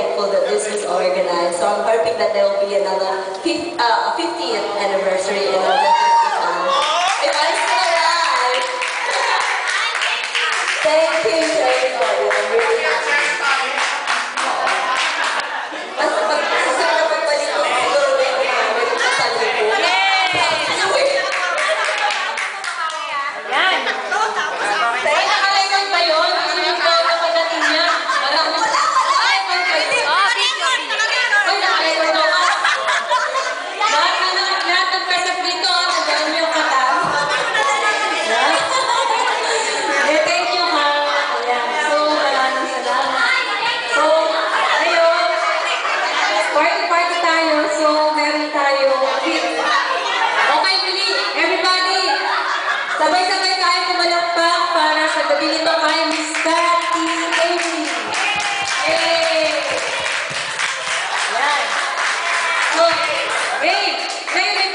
thankful that this was organized. So I'm hoping that there will be another 50th anniversary and I'll definitely come. If I'm still alive. Thank you to everybody. I'm really happy. Basta pag susunod na pagbalik ko, siguro na yung balik ko sa lipo. Yan. Ay, naka-record ba yun? Gusto niyo ba na pagdating niya? Marami. Naka-record ba yun? Ay, naka-record daw ka. Lahat ng present dito, nagawin yung kata. Thank you, ha. Ayan. So, maraming salamat. So, ngayon, party tayo. So, meron tayo. Okay, Billy. Everybody, sabay-sabay tayo pumalakpak para sa gabi nito kay Miss Cathy Amy. Yay! Yan. So, hey, ngayon